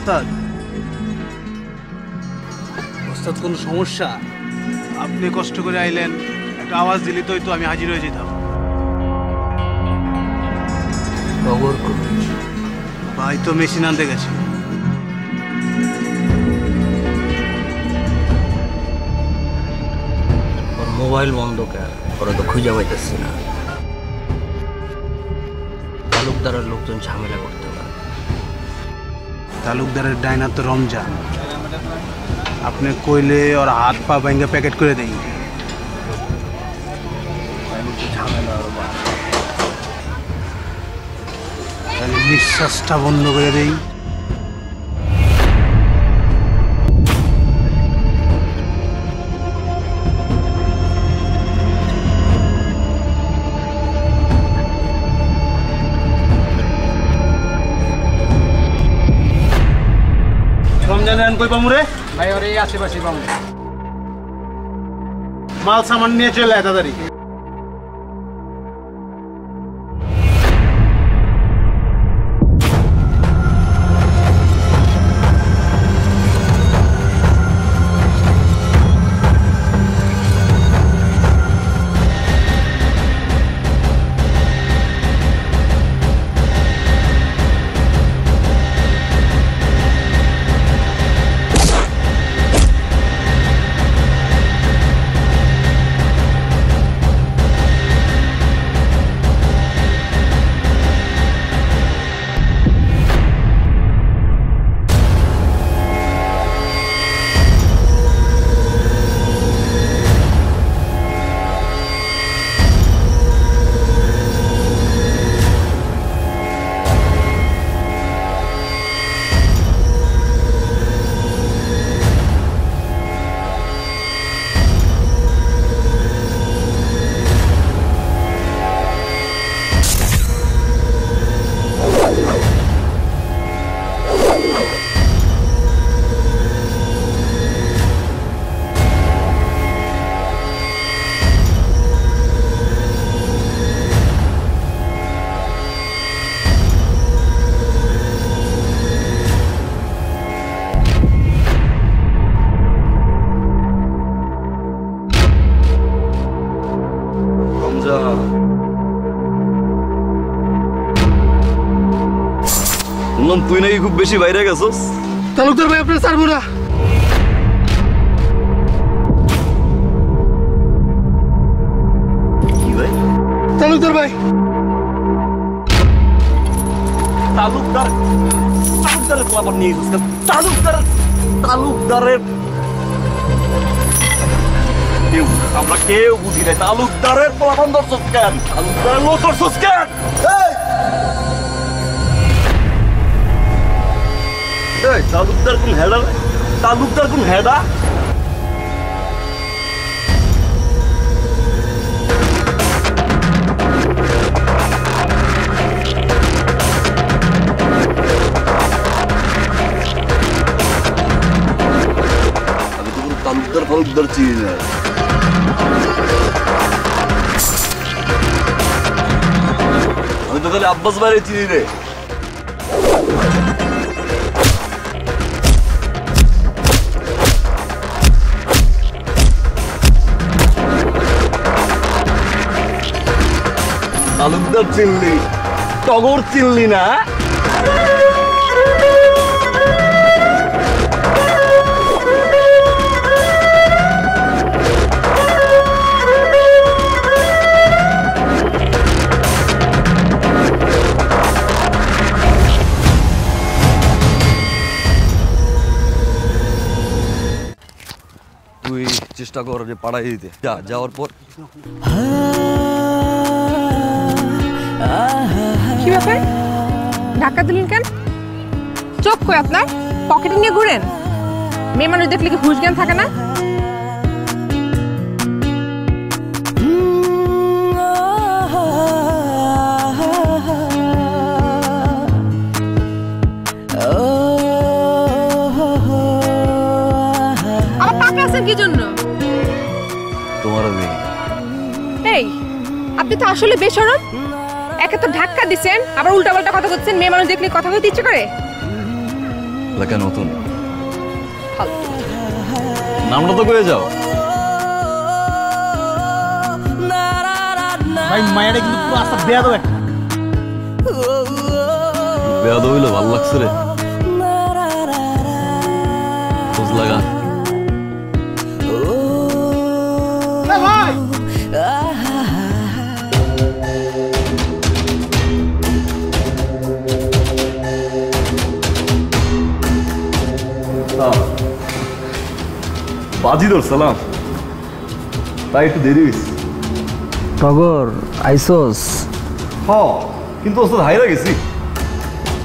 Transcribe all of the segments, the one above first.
ওস্তাদ ওস্তাদ কোনো সমস্যা? আপনি কষ্ট করে আইলেন, একটা আওয়াজ দিলি তো আমি হাজির হয়ে যেতাম। ভাই তো মেশিন আনতে গেছে। মোবাইল বন্ধ কেন? ওরা তো খুঁজে পাইতেছি না। তালুকদারের লোকজন ঝামেলা করতে পারে। তালুকদারের ডাইনার তো রমজান, আপনি কইলে ওর হাত পা ভেঙে প্যাকেট করে দেই। নিঃশ্বাসটা বন্ধ করে দেই। রমজান কই পামুরে? ভাই ওর এই আশেপাশে পাবো। মাল সামান নিয়ে চলে আয় তাড়াতাড়ি। তুই নাকি খুব বেশি বাইরে গেছস? তালুকদার ভাই আপনার ছাড়বো না। কি ভাই? তালুকদার ভাই, তালুকদারের খবর নিয়ে গেছিস? তালুকদারের আমরা কেউ বুঝি নাই। তালুকদারের প্লাবন ধরছস কেন? তালুকদারের লোক ধরছস কেন? তালুকদার কোন হেডা? তালুকদার কোন হেডা? আমি তো কোনো তালুকদার চিনি না। আমি তো খালি আব্বাস ভাইরে চিনি রে। তালুকদার চিনলি, টগর চিনলি না? তুই চেষ্টা কর যে পাড়াই দিতে। যাওয়ার পর কি ব্যাপার, ধাক্কা দিলেন কেন? চোখ কই আপনার? পকেটে নিয়ে ঘুরেন? মেয়ে মানুষ দেখলে কি হুঁশ জ্ঞান থাকে না? আবার তাকে আছেন কি জন্য? তোমার এই আপনি তো আসলে বেশরম। একে তো ধাক্কা দিচ্ছেন, আবার উল্টাপাল্টা কথা বলছেন। মেয়ে মানুষ দেখলে কথা বলতে ইচ্ছে করে? এলাকা নতুন, ফালতু। নামটা তো কয়ে যাও। ভাই মায়েরা কিন্তু পুরো আস্তা দেয়া দেবে। বেয়াদ হইলো, ভাল লাগছে রে। খোঁজ লাগা। বাজি ধর সালাম, তাই একটু দেরি হয়েছে। টগর আইসোস হ, কিন্তু ওস্তাদ হাইরা গেছি।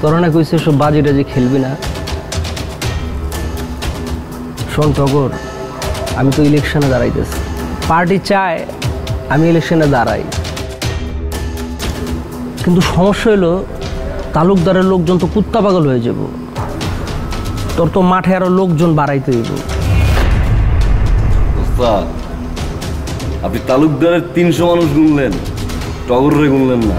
তোরা না কইছে সব বাজি টাজি খেলবি না। শোন টগর, আমি তো ইলেকশনে দাঁড়াইতেছি। পার্টি চায় আমি ইলেকশনে দাঁড়াই, কিন্তু সমস্যা হলো তালুকদারের লোকজন তো কুত্তা পাগল হয়ে যাব। তোর তো মাঠে আরো লোকজন বাড়াইতে হইব। ওস্তাদ, আপনি তালুকদারের 300 মানুষ গুনলেন, টগরে গুনলেন না।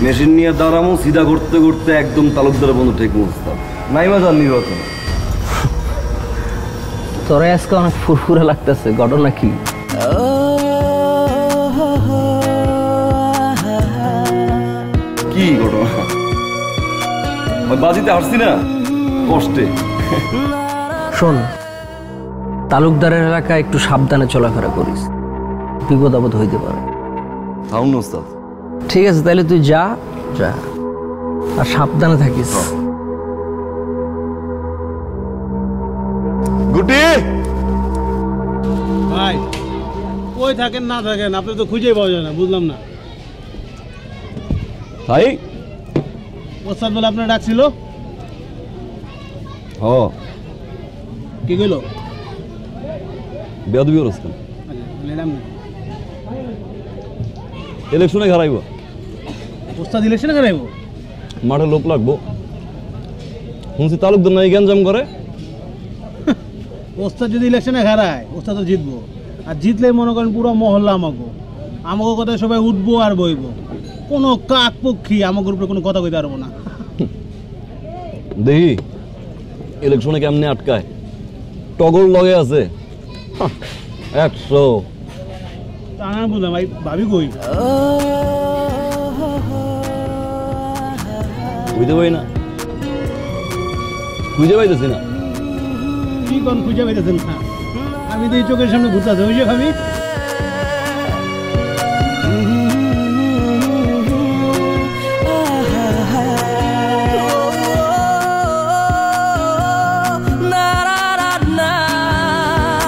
মেশিন নিয়ে দাঁড়ামো, সিধা করতে করতে একদম তালুকদারের বন্ধু ঠিক ওস্তাদ। নাইমা যান নির্বাচন। তোরা আজকে অনেক ফুরফুরে লাগতেছে, ঘটনা কি? কি ঘটনা? ওই বাজিতে হারছি না কষ্টে। শোন, তালুকদারের এলাকায় একটু সাবধানে চলাফেরা করিস, বিপদ আপদ হইতে পারে। থাউন না ওস্তাদ। ঠিক আছে, তাহলে তুই যা যা, আর সাবধানে থাকিস। গুটি, ভাই কই থাকেন না থাকেন আপনি তো খুঁজেই পাওয়া যায় না, বুঝলাম না। ভাই। ওস্তাদ বলে আপনার ডাকছিল, হ, কি কইলো? বেয়াদবি করছেন। ম্যাডাম ইলেকশনে হারাইব, ওস্তাদ ইলেকশনে করাইব? মাঠে লোক লাগবো। শুনছি তালুকদার নাই গ্যাঞ্জাম করে। ওস্তাদ যদি ইলেকশনে হারায় ওস্তাদ তো জিতবো, আর জিতলে মনে করেন পুরো মহল্লা আমাকে আমাকে কথায় সবাই উঠবো আর বইবো। কোনো কাক পক্ষী আমাকে উপরে কোনো কথা কইতে পারবো না। দেখি ইলেকশনে কেমনে আটকায়। টগর লগে আছে 100। তা না বুঝলাম ভাই, ভাবি কই? বুঝতে পারি না, খুঁজে পাইতেছি না। কি কোন খুঁজে পাইতেছেন না? আমি তো এই চোখের সামনে ঘুরতেছি, ওই যে ভাবি।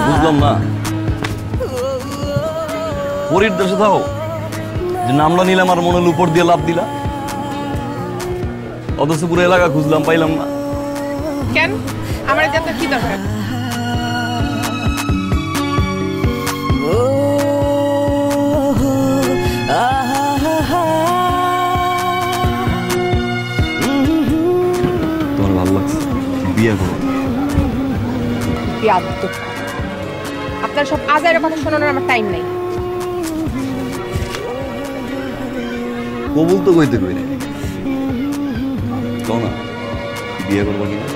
বুঝলাম না, পরীর দেশে থাও যে নামটা নিলাম আর মনে উপর দিয়ে লাভ দিলা, অথচ পুরো এলাকা খুঁজলাম পাইলাম না। কেন আমার যাতে কি দরকার? তোমার ভালো লাগছে, বিয়ে করো। বিয়াদব। আপনার সব আজাইরা কথা শোনানোর আমার টাইম নাই। কবুল তো কইতে কই নাই, কও না বিয়ে করবা কিনা?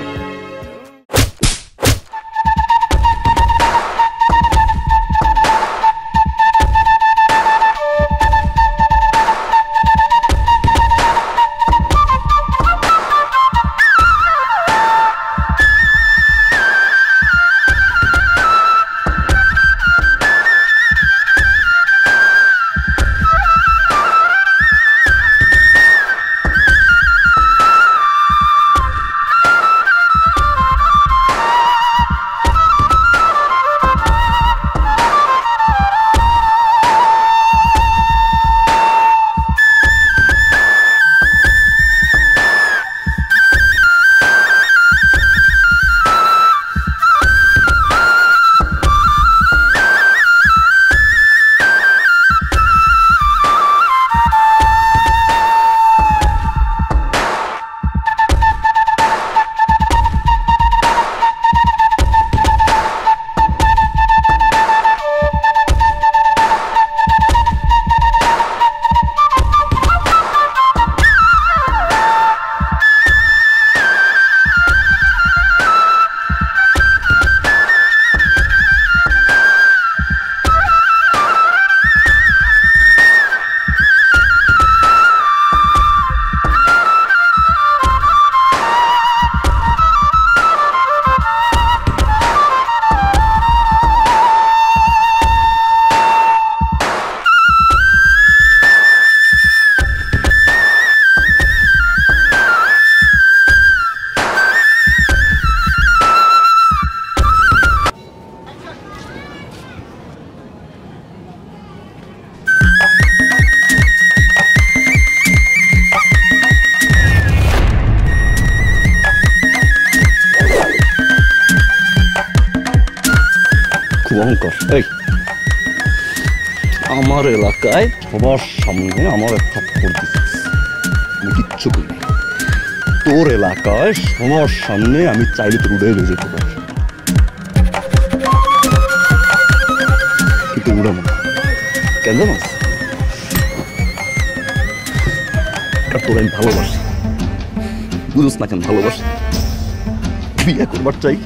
আমার এলাকায় সবার সামনে আমার একটা থাপ্পড় দিছিস, আমি কিচ্ছু করি নাই। তোর এলাকায় সবার সামনে আমি চাইলে তোর উড়ে রয়ে যেতে পারি, কিন্তু উড়াবো না। কেন জানো? তোর আমি ভালোবাসি, বুঝোস না কেন ভালোবাসি? বিয়ে করবার চাই।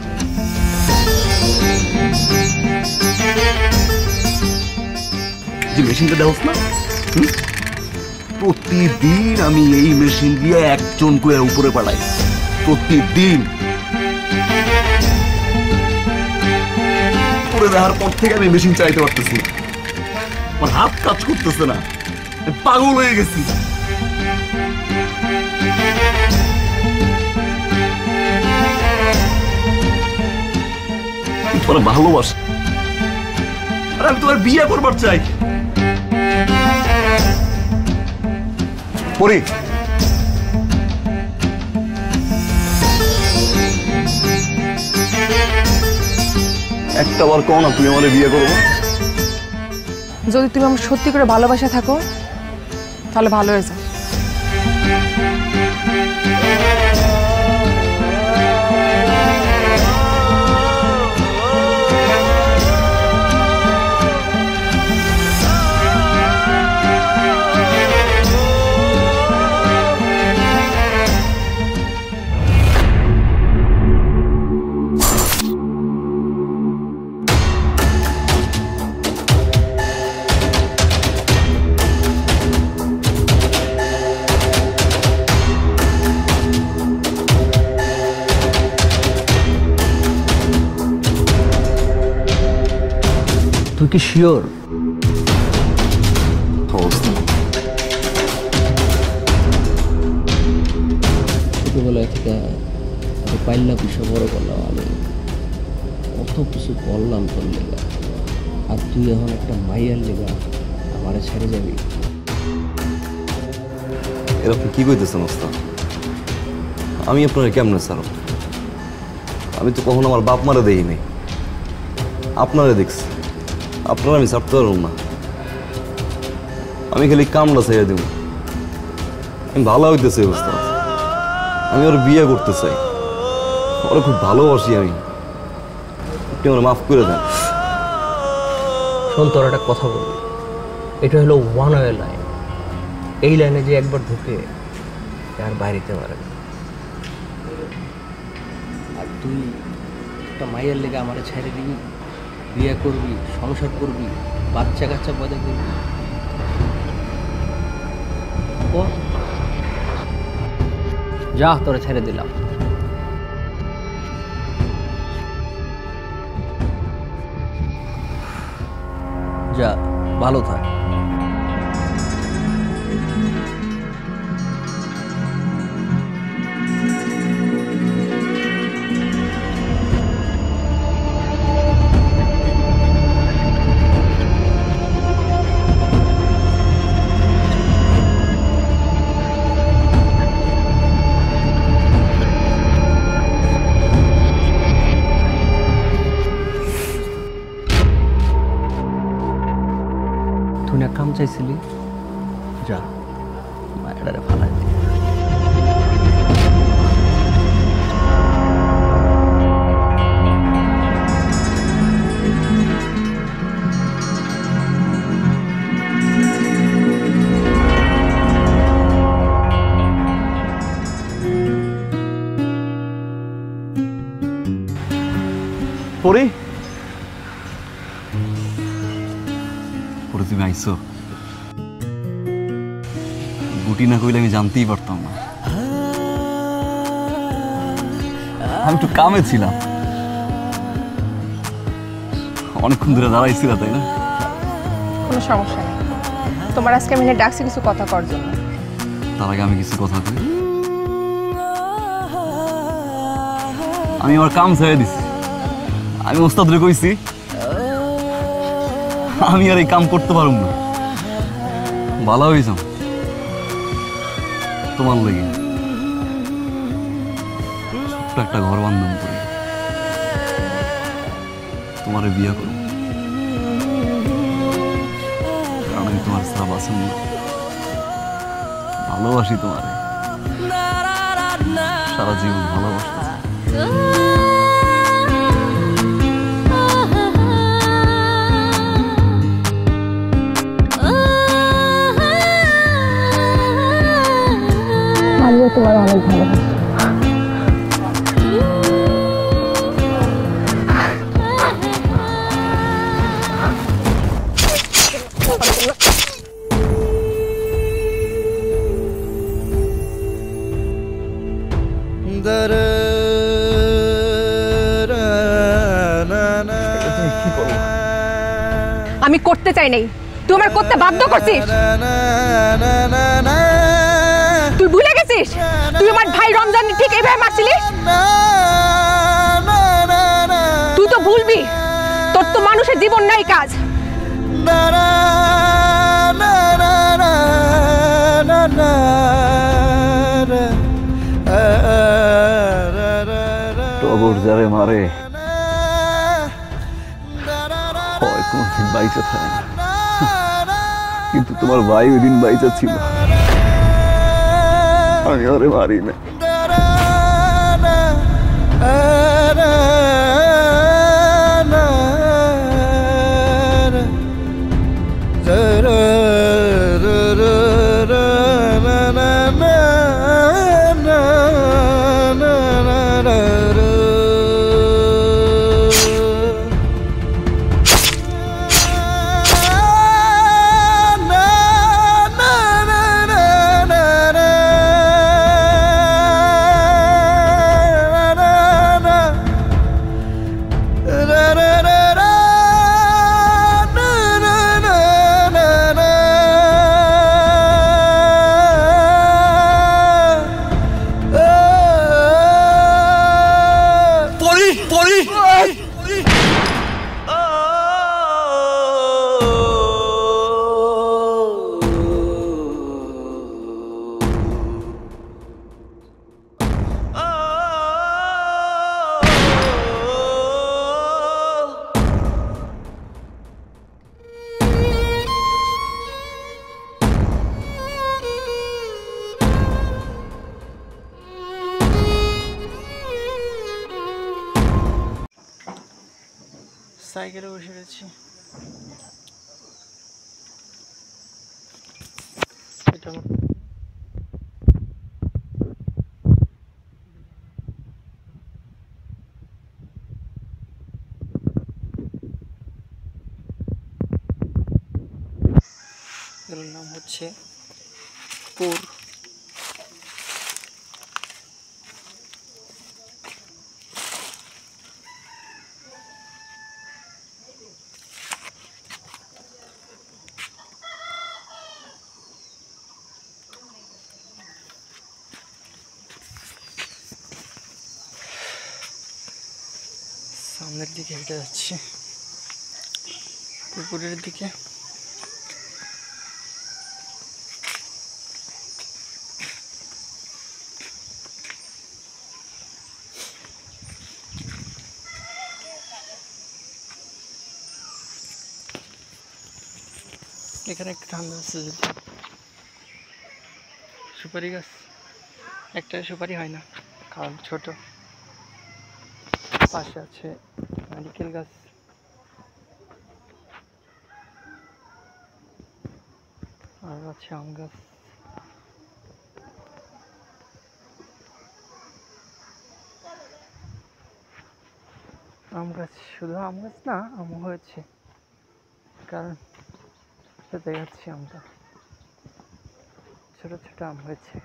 যে মেশিনটা দেওয়াস না, প্রতিদিন আমি এই মেশিন দিয়ে একজন করে উপরে পাঠাই, প্রতিদিন। করে দেওয়ার পর থেকে আমি মেশিন চালাইতে পারতেছি না, আমার হাত কাজ করতেছে না, পাগল হয়ে গেছি। তোরা ভালোবাসি, আর আমি তোমার বিয়ে করবার চাই। পরি, একটা বার কও না তুমি আমারে বিয়ে করবো। যদি তুমি আমার সত্যি করে ভালোবাসা থাকো তাহলে ভালো হয়ে যাও। তুই কি শিওর? ছোটবেলায় থেকে পাইল্লা পিসা বড় করলাম আমি, কত কিছু করলাম তোর লেগা, আর তুই এখন একটা মাইয়ার লেগা আমারে ছেড়ে যাবি? এরকম কি কইতেছেন ওস্তাদ? আমি আপনার কেমনে ছাড়ো? আমি তো কখনো আমার বাপ মারে দেই নাই, আপনারে দেখছি। আপনারা আমি ছাড়তে পারব না, আমি খালি কামড়া ছেড়ে দেব। আমি ভালো হইতেছে ওস্তাদ, আমি ওর বিয়ে করতে চাই, ওরা খুব ভালোবাসি আমি, আপনি আমার মাফ করে দেন। শোন, তোর একটা কথা বলি, এটা হলো ওয়ান ওয়ে লাইন। এই লাইনে যে একবার ঢুকে আর বাইরেতে পারে না। আর তুই একটা মাইয়ের লেগে আমার ছেড়ে দিবি, বিয়ে করবি, সংসার করবি, বাচ্চা কাচ্চা পয়দা করবি? যা, তোরা ছেড়ে দিলাম। যা, ভালো থাক। তুই না কাম চাইছিলি, যা মায়েরারে ফালাই দে। পরি, তুমি আইসো, গুটি না কইলে আমি জানতেই পারতাম না। আমি একটু কামে ছিলাম, অনেকক্ষণ ধরে দাঁড়াইছিল, তাই না? কোনো সমস্যা নেই, তোমার আজকে আমি ডাকছি কিছু কথা করার জন্য। তার আগে আমি কিছু কথা কই। আমি আমার কাম ছেড়ে দিছি, আমি ওস্তাদরে কইছি আমি আর এই কাম করতে পারুম না। ভালো হয়েছ তোমার লেগে, ছোট্ট একটা ঘর বান্ধব করি, তোমারে বিয়ে করো। তোমার ছাড়া বাঁচুন না। ভালোবাসি তোমারে, সারা জীবন ভালোবাসতে চাই। আমিও তোমার অনেক ভালোবাসি। আমি করতে চাই নাই, তুই আমার করতে বাধ্য করছিস। তুই ভুলে গেছিস তুই আমার ভাই রমজান ঠিক এইভাবে মারছিলিস। তুই তো ভুলবি, তোর তো মানুষের জীবন নাই কাজ। টগর যারে মারে হয় কোনদিন বাইচা থাকে না, কিন্তু তোমার ভাই ওই দিন বাইচা ছিল, আমি ওরে মারি না। সাইকেলে বসে রয়েছি। এটা এর নাম হচ্ছে পুর। সামনের দিকে হেঁটে যাচ্ছি পুকুরের দিকে। এখানে একটু ঠান্ডা আছে, যদি সুপারি গাছ একটা সুপারি হয় না, কারণ ছোট। পাশে আছে নারিকেল গাছ, আর আছে আম গাছ। আম গাছ, শুধু আম গাছ না, আমও হয়েছে, কারণ দেখাচ্ছি আমটা ছোট ছোট আম হয়েছে।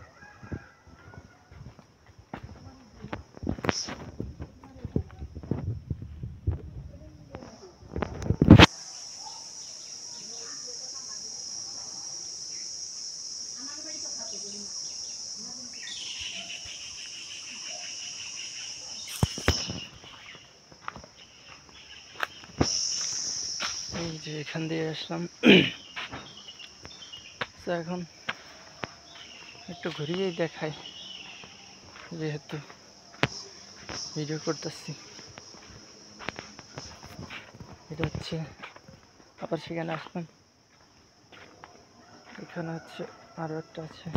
এই যে এখান দিয়ে আসলাম, তো এখন একটু ঘুরিয়েই দেখাই, যেহেতু ভিডিও করতেছি। এটা হচ্ছে আবার সেখানে আসলাম, এখানে হচ্ছে আরো একটা আছে।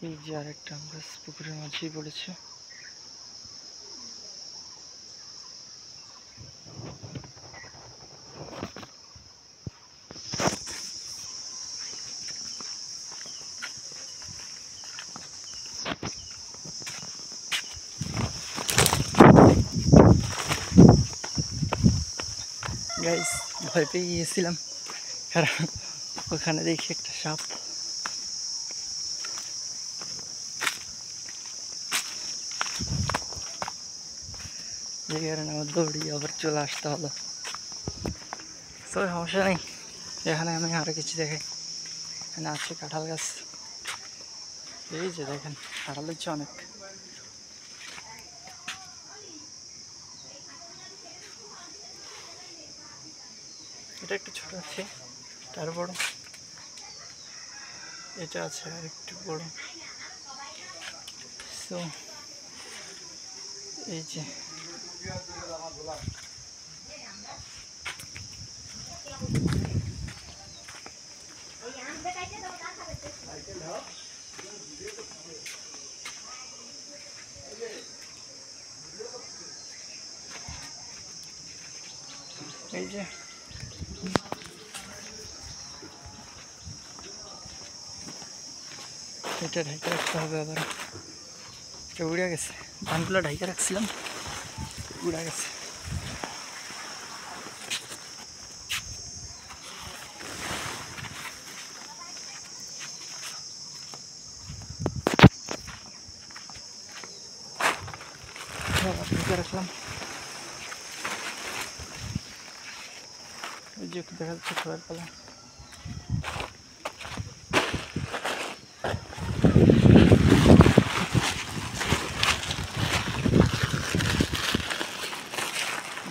এই যে আর একটা আমরা পুকুরের মাঝেই পড়েছে। গাইস ভয় পেয়ে গিয়েছিলাম, কারণ ওখানে দেখি একটা সাপ। যে কারণে আমার দৌড়িয়ে আবার চলে আসতে হলো। তো সমস্যা নেই, এখানে আমি আরো কিছু দেখাই। এখানে আছে কাঁঠাল গাছ, এই যে দেখেন কাঁঠাল হচ্ছে অনেক। এটা একটু ছোট আছে, তার বড় এটা আছে আর একটু বড়। তো এই যে এই যে এটা ঢাইকে রাখতে হবে। আবার এটা উড়ে গেছে, ধানগুলো ঢাইকে রাখছিলাম, উড়ে গেছে। ঢাইকে রাখলাম। এই যে দেখা যাচ্ছে খোলার পালা।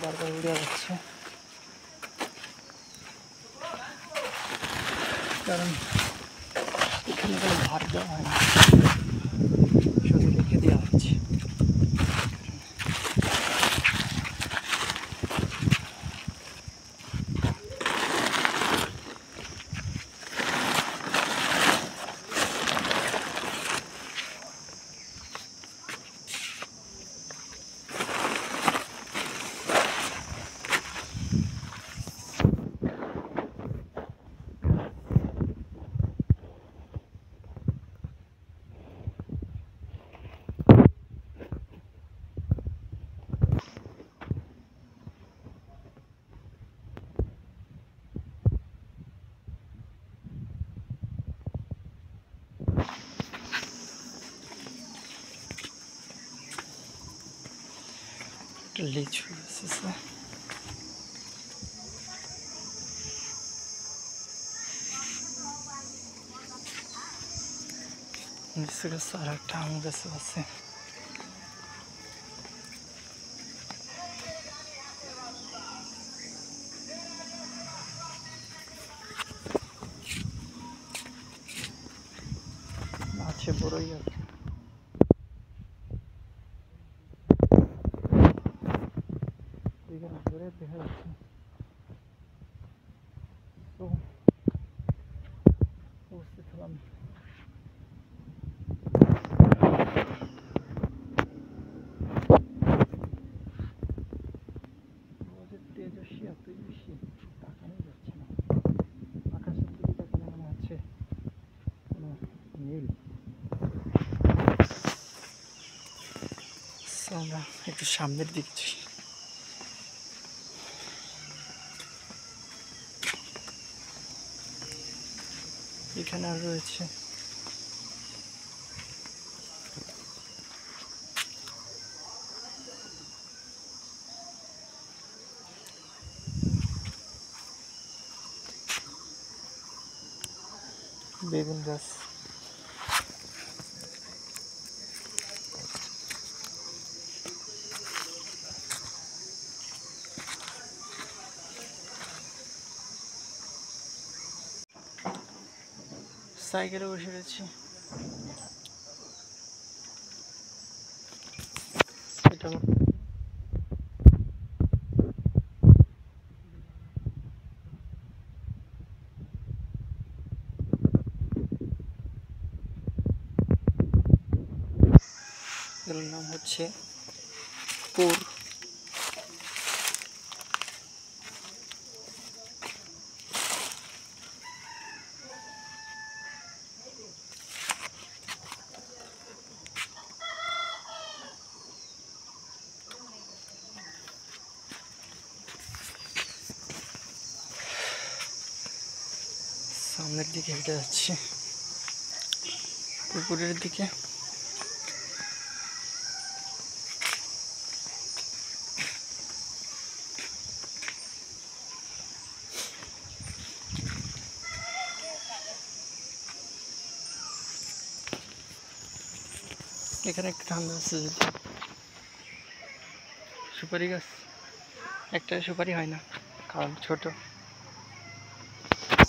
বারবার উড়ে যাচ্ছে, কারণ এখানে কোনো ভার দেওয়া হয় না, শুধু রেখে দেওয়া হচ্ছে। একটা লিচু আছে, লিচু গাছ আর একটা আম গাছ আছে। আছে বড়ই আছে। এখানে ঘুরে দেখা যাচ্ছে। তো উপস্থিত হলাম তেজস্বী, এতই বেশি তাকানো যাচ্ছে না। আকাশের দিকে তাকালে মনে হচ্ছে কোনো নীল। আমরা একটু সামনের দিকে যাই। এখানে আর রয়েছে বেগুন গাছ। সাইকেলে বসে রয়েছি। এটা গাছগুলোর নাম হচ্ছে পুর। সামনের দিকে হেঁটে যাচ্ছি পুকুরের দিকে। এখানে একটু ঠান্ডা আছে, যদি সুপারি গাছ একটা সুপারি হয় না কারণ ছোট।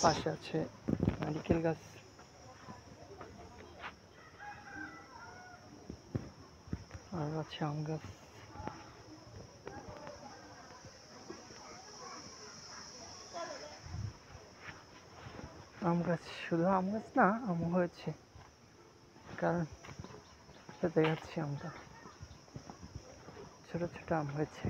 পাশে আছে নারিকেল গাছ, আর আছে আম গাছ। আম গাছ শুধু আম গাছ না, আমও হয়েছে, কারণ দেখাচ্ছি আমটা ছোট ছোট আম হয়েছে।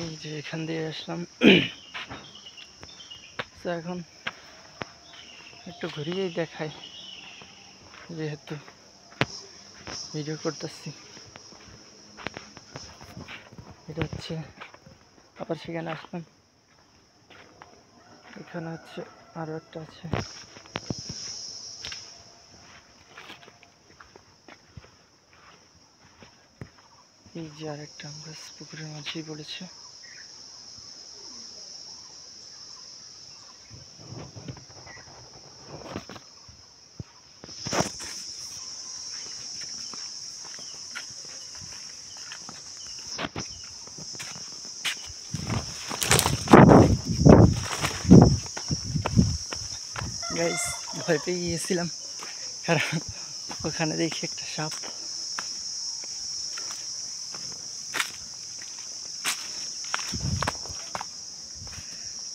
এই যে এখান দিয়ে আসলাম, তো এখন একটু ঘুরিয়েই দেখাই, যেহেতু ভিডিও করতেছি। এটা হচ্ছে আবার সেখানে আসলাম, এখানে হচ্ছে আরো একটা আছে। এই যে আর একটা আম গাছ পুকুরের মাঝেই পড়েছে। গাইস ভয় পেয়ে গিয়েছিলাম, কারণ ওখানে দেখি একটা সাপ।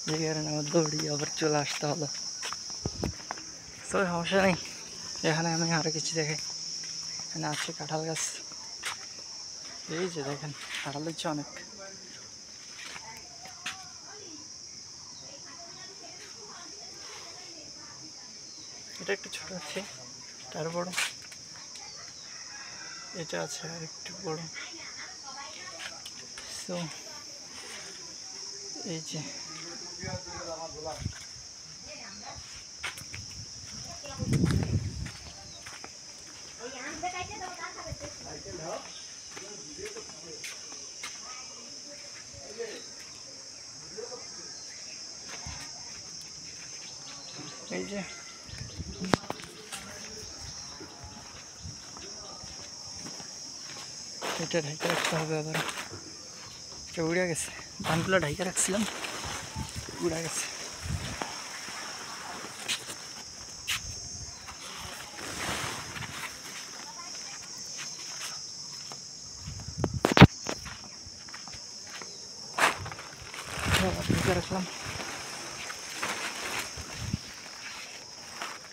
যে কারণে আমার দৌড়িয়ে আবার চলে আসতে হলো। তো সমস্যা নেই, এখানে আমি আরো কিছু দেখাই। এখানে আছে কাঁঠাল গাছ, এই যে দেখেন কাঁঠাল হচ্ছে অনেক। এটা একটু ছোট আছে, তার বড় এটা আছে আর একটু বড়। তো এই যে এই যে এটা ঢাইকে রাখতে হবে। আবার এটা উড়ে গেছে, ধানগুলো ঢাইকে রাখছিলাম, উড়ে গেছে। ঢাইকে রাখলাম,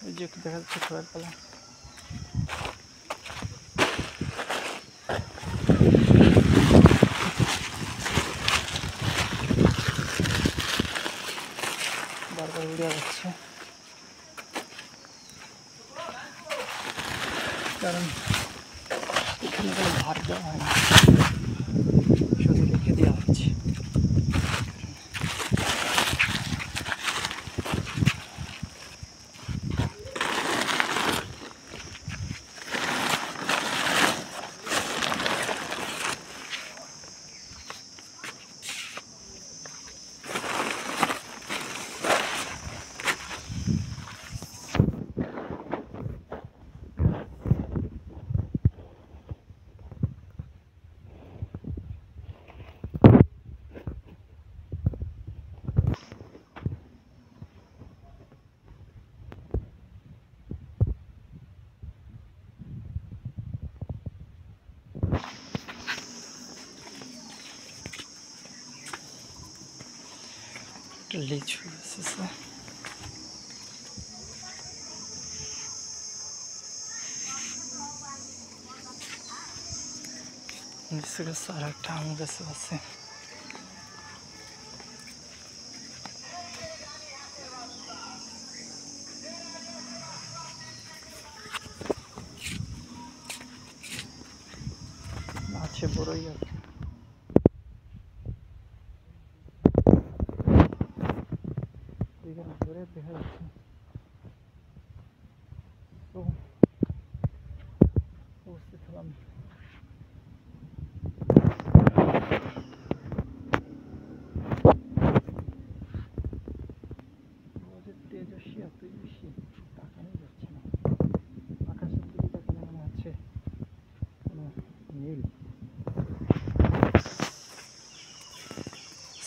এই যে একটু দেখা যাচ্ছে খোয়ার পালা। বারবার উড়ে যাচ্ছে, কারণ এখানে কোনো ভাত দেওয়া হয় না, শুধু রেখে দেওয়া হচ্ছে। একটা লিচু গাছ আছে। লিচু গাছ আর একটা আম গাছ আছে। আছে বড়ই আছে। এখানে ঘুরে দেখা যাচ্ছে তো উপস্থিত হলাম। রোদের তেজস্বী এতই বেশি তাকানোই যাচ্ছে না। আকাশের দিকে তাকালে মনে হচ্ছে কোনো নীল।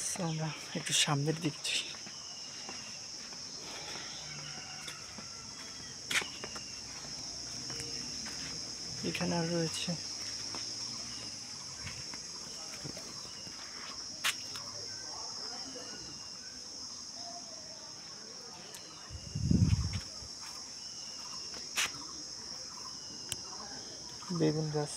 So, আমরা একটু সামনের দিকে যাই। এখানে আর রয়েছে বেগুন গাছ।